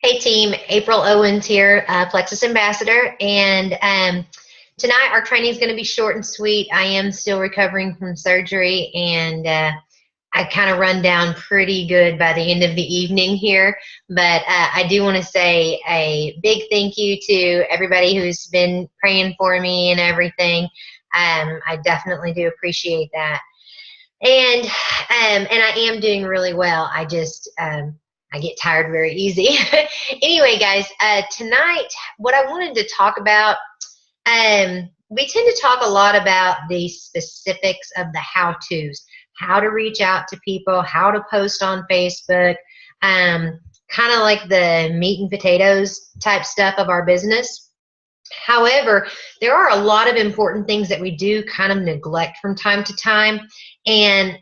Hey team, April Owens here, Plexus Ambassador, and tonight our training is going to be short and sweet. I am still recovering from surgery, and I kind of run down pretty good by the end of the evening here, but I do want to say a big thank you to everybody who's been praying for me and everything. I definitely do appreciate that. And I am doing really well. I get tired very easy. Anyway, guys, tonight what I wanted to talk about, we tend to talk a lot about the specifics of the how-tos, how to reach out to people, how to post on Facebook, kind of like the meat and potatoes type stuff of our business. However, there are a lot of important things that we do kind of neglect from time to time, and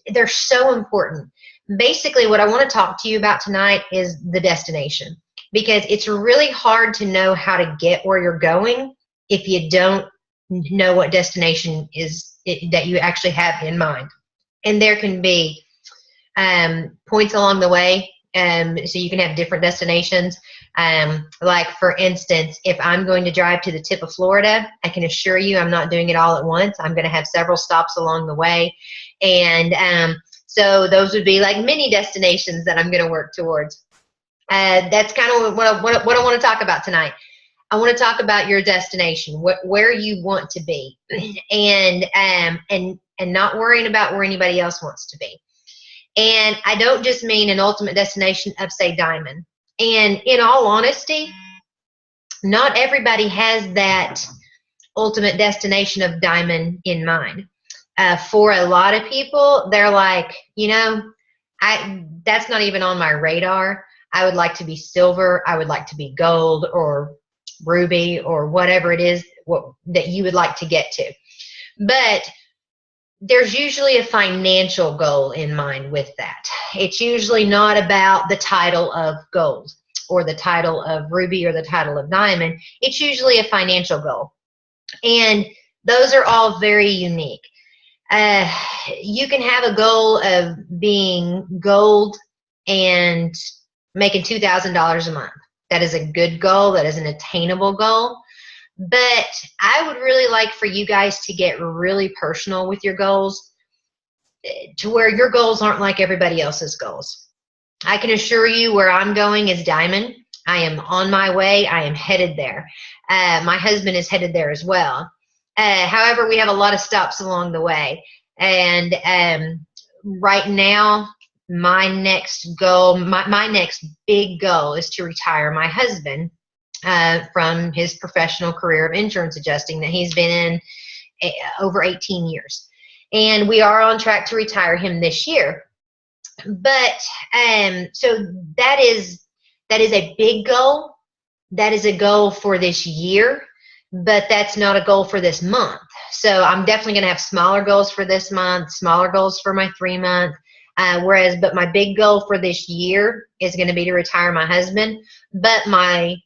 they're so important. Basically, what I want to talk to you about tonight is the destination, because it's really hard to know how to get where you're going if you don't know what destination is that you actually have in mind. And there can be points along the way, so you can have different destinations. Like, for instance, if I'm going to drive to the tip of Florida, I can assure you I'm not doing it all at once. I'm going to have several stops along the way. And so those would be like mini destinations that I'm going to work towards. That's kind of what I want to talk about tonight. I want to talk about your destination, where you want to be, and not worrying about where anybody else wants to be. And I don't just mean an ultimate destination of, say, diamond. And in all honesty, not everybody has that ultimate destination of diamond in mind. For a lot of people, they're like, that's not even on my radar. I would like to be silver. I would like to be gold or ruby or whatever it is that you would like to get to. But there's usually a financial goal in mind with that. It's usually not about the title of gold or the title of ruby or the title of diamond. It's usually a financial goal. And those are all very unique. You can have a goal of being gold and making $2,000 a month. That is a good goal. That is an attainable goal. But I would really like for you guys to get really personal with your goals, to where your goals aren't like everybody else's goals. I can assure you where I'm going is diamond. I am on my way. I am headed there. My husband is headed there as well. However, we have a lot of stops along the way. And right now, my next goal, my next big goal is to retire my husband from his professional career of insurance adjusting that he's been in over 18 years. And we are on track to retire him this year. But so that is a big goal. That is a goal for this year, but that's not a goal for this month. So I'm definitely going to have smaller goals for this month, smaller goals for my 3 month. But my big goal for this year is going to be to retire my husband. But my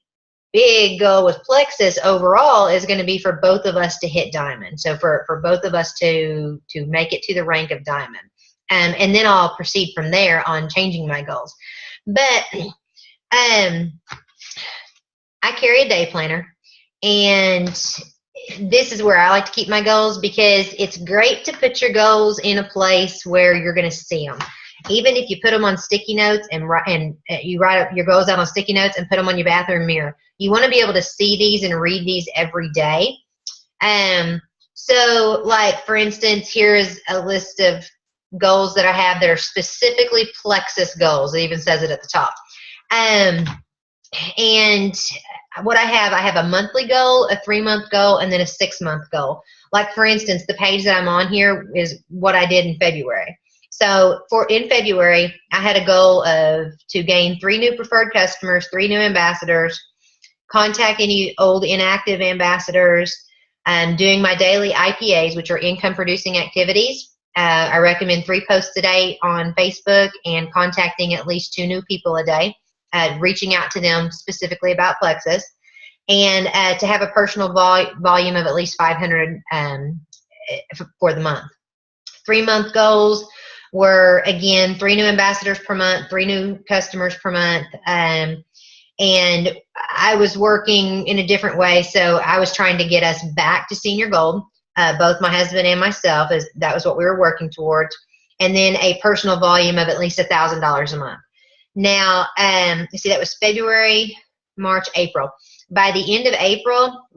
big goal with Plexus overall is going to be for both of us to hit diamond. So for both of us to make it to the rank of diamond. And then I'll proceed from there on changing my goals. But I carry a day planner, and this is where I like to keep my goals, because it's great to put your goals in a place where you're going to see them. Even if you put them on sticky notes and you write up your goals out on sticky notes and put them on your bathroom mirror, you want to be able to see these and read these every day. So, like, for instance, here's a list of goals that I have that are specifically Plexus goals. It even says it at the top. And what I have a monthly goal, a 3 month goal, and then a 6 month goal. Like, for instance, the page that I'm on here is what I did in February. So in February, I had a goal to gain 3 new preferred customers, 3 new ambassadors, contact any old inactive ambassadors, doing my daily IPAs, which are income producing activities. I recommend 3 posts a day on Facebook and contacting at least 2 new people a day, reaching out to them specifically about Plexus, and to have a personal volume of at least 500 for the month. 3 month goals were, again, 3 new ambassadors per month, 3 new customers per month. And I was working in a different way. So I was trying to get us back to senior gold, both my husband and myself, as that was what we were working towards. And then a personal volume of at least $1,000 a month. Now, see, that was February, March, April. By the end of April,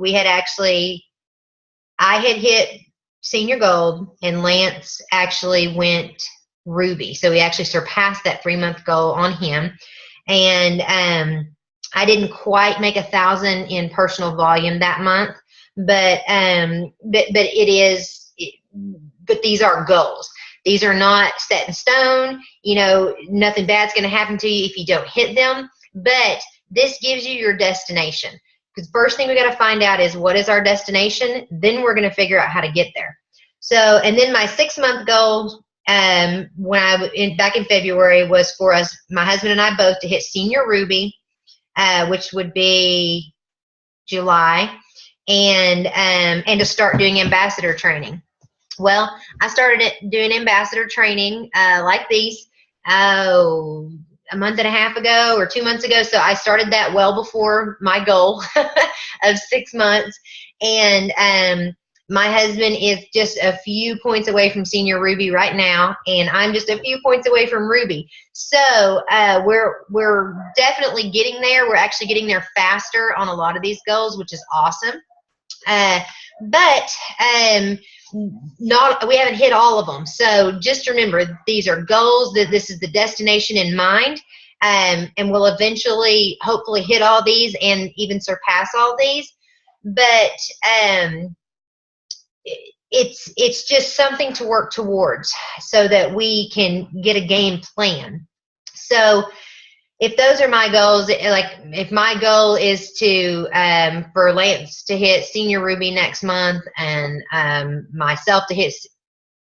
I had hit senior gold, and Lance actually went ruby. So we actually surpassed that 3-month goal on him. And I didn't quite make 1,000 in personal volume that month, but these are goals. These are not set in stone. You know, nothing bad's going to happen to you if you don't hit them, but this gives you your destination. Because first thing we got to find out is, what is our destination? Then we're going to figure out how to get there. So, and then my 6-month goal, back in February, was for us, my husband and I both, to hit senior ruby, which would be July, and to start doing ambassador training. Well, I started doing ambassador training like these a month and a half ago or 2 months ago. So I started that well before my goal of 6 months. And my husband is just a few points away from senior ruby right now, and I'm just a few points away from ruby. So we're definitely getting there. We're actually getting there faster on a lot of these goals, which is awesome. But we haven't hit all of them. So just remember, these are goals, that this is the destination in mind, and we'll eventually hopefully hit all these and even surpass all these. But it's just something to work towards so that we can get a game plan. So if those are my goals, like if my goal is to for Lance to hit senior ruby next month, and myself to hit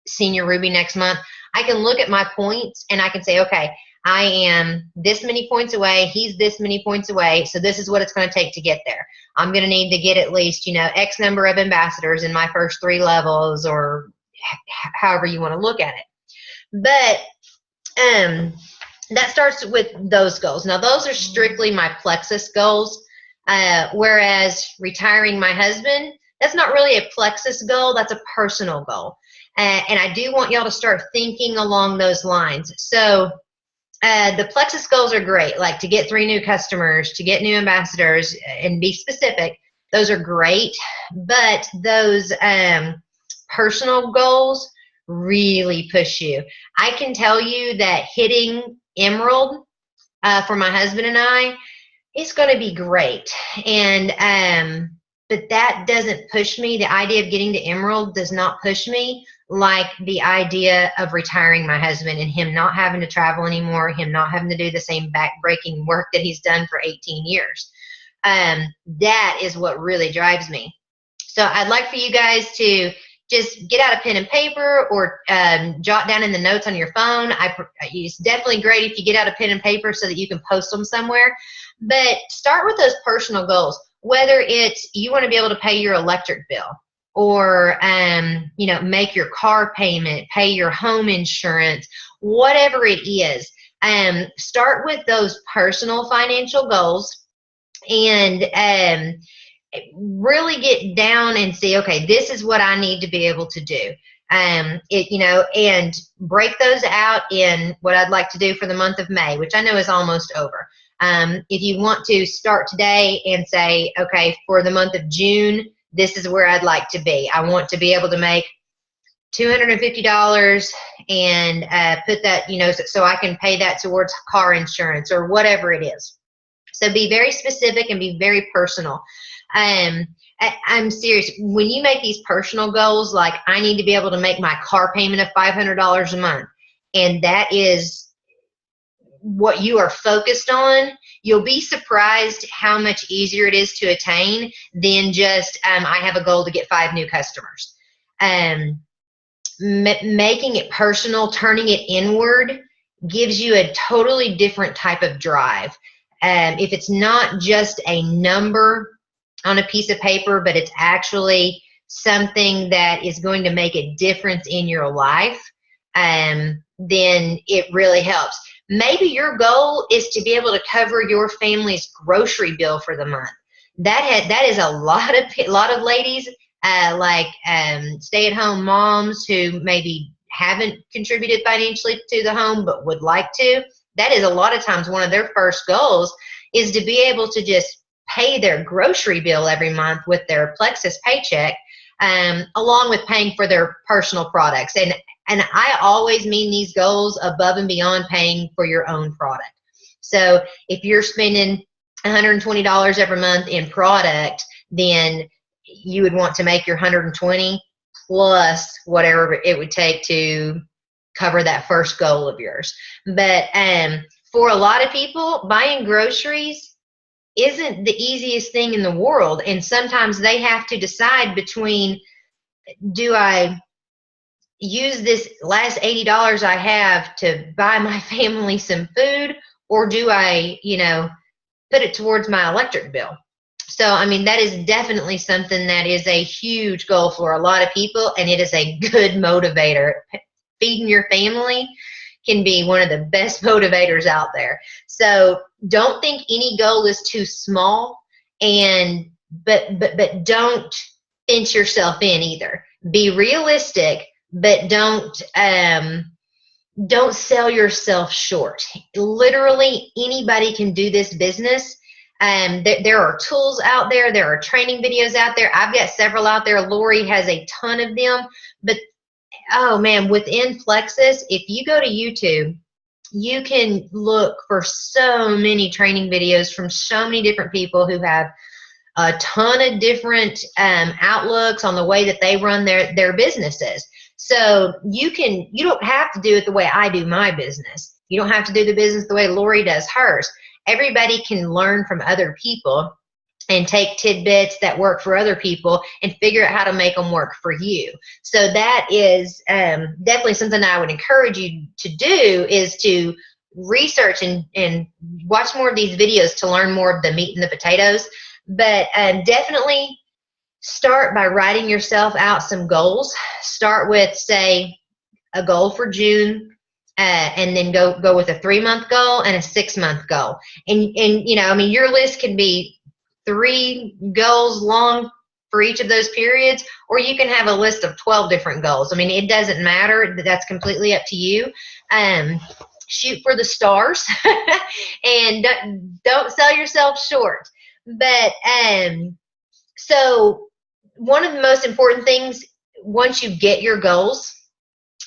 senior ruby next month, I can look at my points and I can say, okay, I am this many points away, he's this many points away, so this is what it's going to take to get there. I'm going to need to get at least, X number of ambassadors in my first 3 levels, or however you want to look at it. But that starts with those goals. Now, those are strictly my Plexus goals, whereas retiring my husband, that's not really a Plexus goal, that's a personal goal. And I do want y'all to start thinking along those lines. So the Plexus goals are great, like to get 3 new customers, to get new ambassadors, and be specific. Those are great, but those personal goals really push you. I can tell you that hitting Emerald for my husband and I is going to be great, and but that doesn't push me. The idea of getting to Emerald does not push me like the idea of retiring my husband and him not having to travel anymore, him not having to do the same back-breaking work that he's done for 18 years. That is what really drives me. So I'd like for you guys to just get out a pen and paper, or jot down in the notes on your phone. It's definitely great if you get out a pen and paper so that you can post them somewhere. But start with those personal goals, whether it's you want to be able to pay your electric bill, or make your car payment, pay your home insurance, whatever it is. Start with those personal financial goals, and really get down and see, okay, this is what I need to be able to do. And break those out in what I'd like to do for the month of May, which I know is almost over. If you want to start today and say, okay, for the month of June, this is where I'd like to be. I want to be able to make $250 and put that, so I can pay that towards car insurance or whatever it is. So be very specific and be very personal. I'm serious. When you make these personal goals, like I need to be able to make my car payment of $500 a month, and that is what you are focused on, you'll be surprised how much easier it is to attain than just, I have a goal to get 5 new customers. Making it personal, turning it inward, gives you a totally different type of drive. If it's not just a number on a piece of paper, but it's actually something that is going to make a difference in your life, then it really helps. Maybe your goal is to be able to cover your family's grocery bill for the month. That is a lot of ladies, stay-at-home moms who maybe haven't contributed financially to the home but would like to. That is a lot of times one of their first goals, is to be able to just pay their grocery bill every month with their Plexus paycheck, along with paying for their personal products. And I always mean these goals above and beyond paying for your own product. So if you're spending $120 every month in product, then you would want to make your $120 plus whatever it would take to cover that first goal of yours. But for a lot of people, buying groceries isn't the easiest thing in the world. And sometimes they have to decide between, do I use this last $80 I have to buy my family some food, or do I, put it towards my electric bill? So, I mean, that is definitely something that is a huge goal for a lot of people, and it is a good motivator. Feeding your family can be one of the best motivators out there. So don't think any goal is too small, but don't pinch yourself in either. Be realistic, but don't sell yourself short. Literally anybody can do this business. There are tools out there. There are training videos out there. I've got several out there. Lori has a ton of them. But, oh, man, within Plexus, if you go to YouTube, you can look for so many training videos from so many different people who have a ton of different outlooks on the way that they run their businesses. So you don't have to do it the way I do my business. You don't have to do the business the way Lori does hers. Everybody can learn from other people and take tidbits that work for other people and figure out how to make them work for you. So that is definitely something I would encourage you to do, is to research and watch more of these videos to learn more of the meat and the potatoes. But definitely start by writing yourself out some goals. Start with, say, a goal for June, and then go with a 3-month goal and a 6-month goal. And your list can be 3 goals long for each of those periods, or you can have a list of 12 different goals. I mean, it doesn't matter. That's completely up to you. Shoot for the stars and don't sell yourself short. But so one of the most important things once you get your goals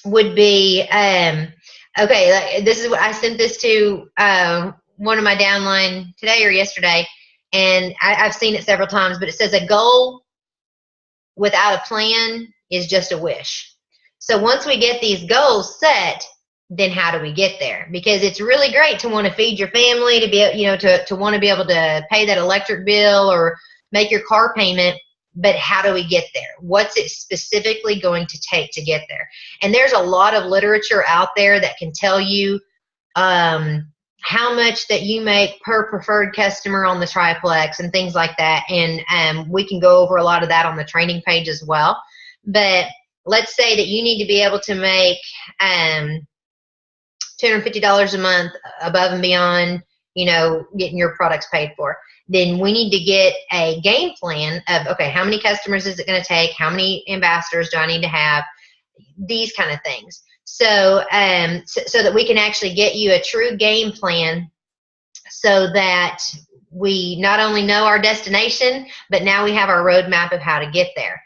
would be, this is what I sent this to one of my downline today or yesterday, and I've seen it several times, but it says a goal without a plan is just a wish. So once we get these goals set, then how do we get there? Because it's really great to want to feed your family, to be, to want to be able to pay that electric bill or make your car payment. But how do we get there? What's it specifically going to take to get there? And there's a lot of literature out there that can tell you how much that you make per preferred customer on the triplex and things like that. And we can go over a lot of that on the training page as well. But let's say that you need to be able to make $250 a month above and beyond, getting your products paid for. Then we need to get a game plan of, okay, how many customers is it going to take? How many ambassadors do I need to have? These kind of things. So, so that we can actually get you a true game plan, so that we not only know our destination, but now we have our roadmap of how to get there.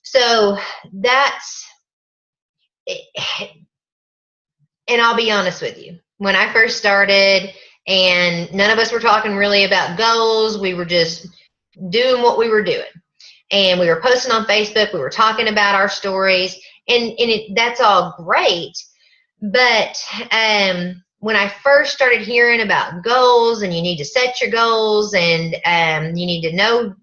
So that's, and I'll be honest with you, when I first started, and none of us were talking really about goals, we were just doing what we were doing. And we were posting on Facebook, we were talking about our stories, and that's all great. But when I first started hearing about goals, and you need to set your goals, and you need to know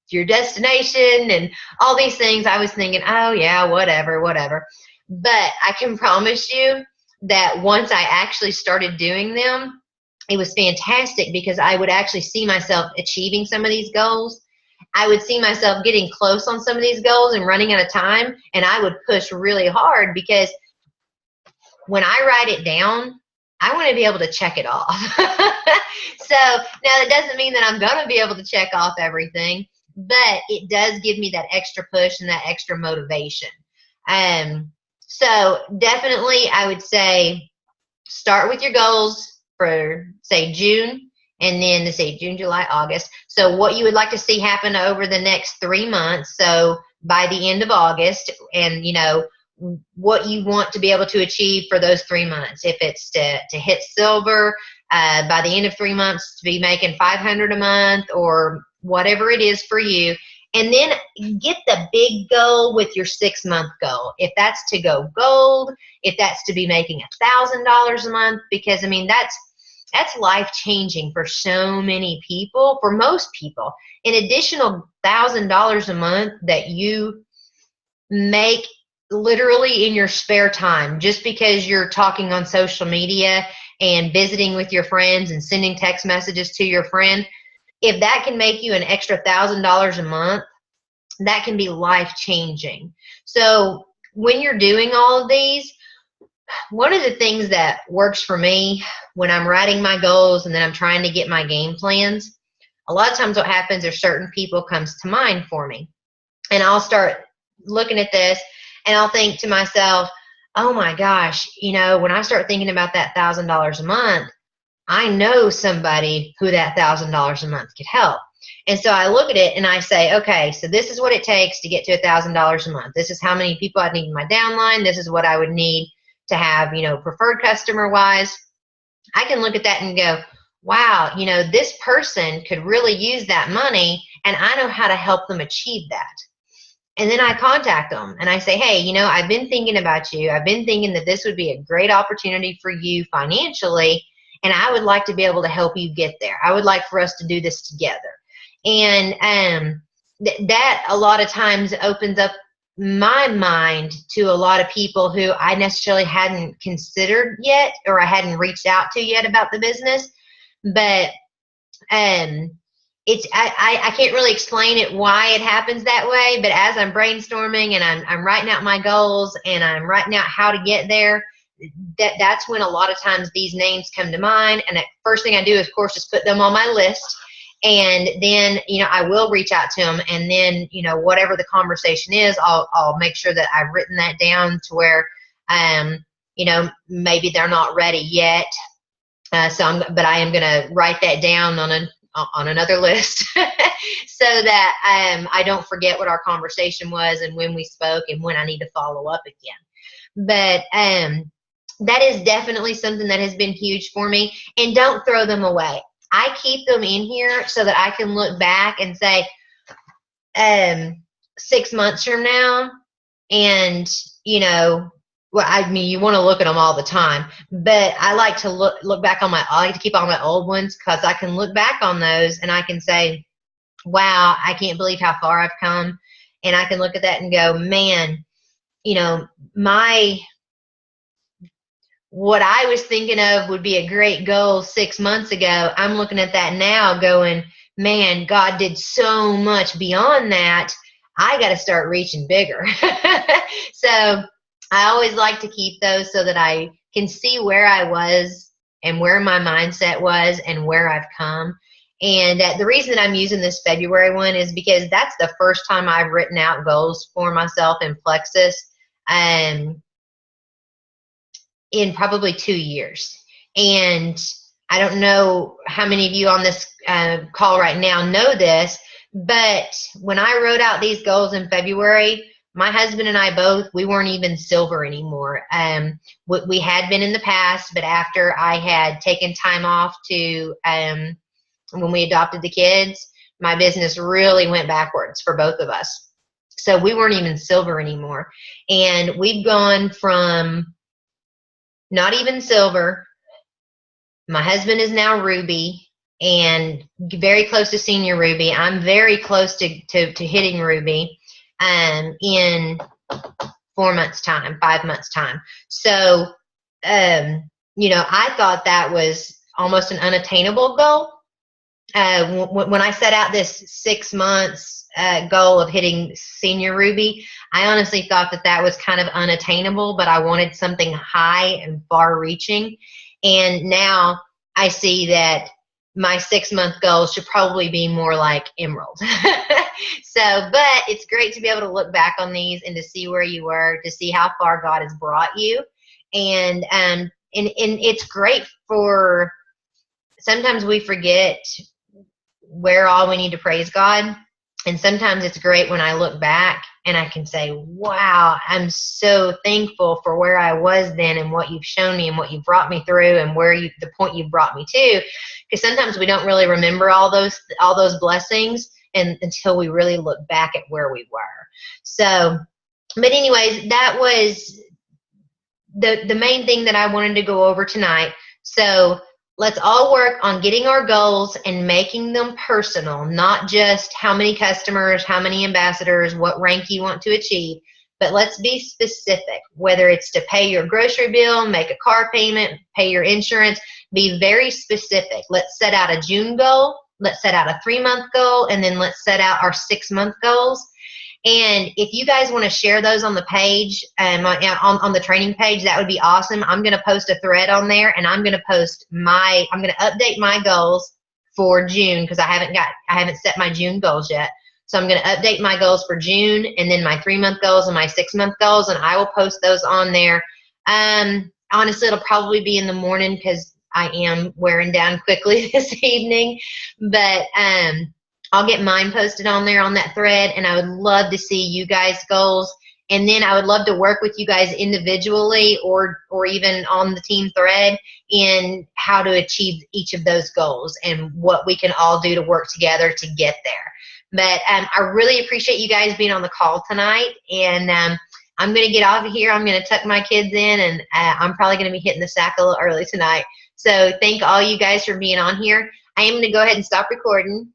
your destination and all these things, I was thinking, oh yeah, whatever. But I can promise you that once I actually started doing them, it was fantastic, because I would actually see myself achieving some of these goals. I would see myself getting close on some of these goals and running out of time, and I would push really hard, because when I write it down, I want to be able to check it off. So now that doesn't mean that I'm going to be able to check off everything, but it does give me that extra push and that extra motivation. So definitely I would say start with your goals for, say, June, and then let's say June, July, August. So what you would like to see happen over the next 3 months. So by the end of August, and what you want to be able to achieve for those 3 months. If it's to hit silver by the end of 3 months, to be making $500 a month or whatever it is for you. And then get the big goal with your 6-month goal. If that's to go gold, if that's to be making $1,000 a month, because I mean, that's life changing for so many people, for most people. An additional $1,000 a month that you make literally in your spare time, just because you're talking on social media and visiting with your friends and sending text messages to your friend, if that can make you an extra $1,000 a month, that can be life-changing. So when you're doing all of these, one of the things that works for me when I'm writing my goals and then I'm trying to get my game plans, a lot of times what happens is certain people comes to mind for me. And I'll start looking at this and I'll think to myself, oh my gosh, when I start thinking about that $1,000 a month, I know somebody who that $1,000 a month could help. And so I look at it and I say, okay, so this is what it takes to get to $1,000 a month. This is how many people I'd need in my downline. This is what I would need to have, preferred customer wise. I can look at that and go, wow, this person could really use that money, and I know how to help them achieve that. And then I contact them and I say, hey, I've been thinking about you. I've been thinking that this would be a great opportunity for you financially, and I would like to be able to help you get there. I would like for us to do this together. And that a lot of times opens up my mind to a lot of people who I necessarily hadn't considered yet, or I hadn't reached out to yet about the business. But it's I can't really explain it why it happens that way. But as I'm brainstorming and I'm writing out my goals and I'm writing out how to get there, that's when a lot of times these names come to mind. And the first thing I do is, of course, just put them on my list. And then, I will reach out to them, and then, whatever the conversation is, I'll make sure that I've written that down to where, maybe they're not ready yet. But I am going to write that down on another list so that I don't forget what our conversation was and when we spoke and when I need to follow up again. But that is definitely something that has been huge for me. And don't throw them away. I keep them in here so that I can look back and say, 6 months from now, and well, I mean, you want to look at them all the time, but I like to look back on I like to keep all my old ones, because I can look back on those and I can say, wow, I can't believe how far I've come. And I can look at that and go, man, what I was thinking of would be a great goal 6 months ago. I'm looking at that now going, man, God did so much beyond that. I got to start reaching bigger. So I always like to keep those so that I can see where I was and where my mindset was and where I've come. And the reason that I'm using this February one is because that's the first time I've written out goals for myself in Plexus. In probably 2 years. And I don't know how many of you on this call right now know this, but when I wrote out these goals in February, my husband and I both, we weren't even silver anymore. We had been in the past, but after I had taken time off to, when we adopted the kids, my business really went backwards for both of us. So we weren't even silver anymore. And we've gone from not even silver. My husband is now Ruby and very close to senior Ruby. I'm very close to hitting Ruby in 4 months' time, 5 months' time. So, I thought that was almost an unattainable goal. when I set out this 6 months goal of hitting senior Ruby, I honestly thought that that was kind of unattainable, but I wanted something high and far reaching. And now I see that my 6 month goal should probably be more like emerald. So, but it's great to be able to look back on these and to see where you were, to see how far God has brought you. And it's great for, sometimes we forget where all we need to praise God. And sometimes it's great when I look back and I can say, wow, I'm so thankful for where I was then and what you've shown me and what you've brought me through and where you, the point you've brought me to. Because sometimes we don't really remember all those blessings until we really look back at where we were. So, but anyways, that was the main thing that I wanted to go over tonight. So let's all work on getting our goals and making them personal, not just how many customers, how many ambassadors, what rank you want to achieve, but let's be specific, whether it's to pay your grocery bill, make a car payment, pay your insurance, be very specific. Let's set out a June goal, let's set out a 3-month goal, and then let's set out our 6-month goals. And if you guys want to share those on the page, on the training page, that would be awesome. I'm going to post a thread on there, and I'm going to update my goals for June, because I haven't set my June goals yet. So I'm going to update my goals for June, and then my 3-month goals and my 6-month goals, and I will post those on there. Honestly, it'll probably be in the morning because I am wearing down quickly this evening, but I'll get mine posted on there on that thread, and I would love to see you guys' goals. And then I would love to work with you guys individually or even on the team thread in how to achieve each of those goals and what we can all do to work together to get there. But I really appreciate you guys being on the call tonight, and I'm going to get off of here. I'm going to tuck my kids in, and I'm probably going to be hitting the sack a little early tonight. So thank all you guys for being on here. I am going to go ahead and stop recording.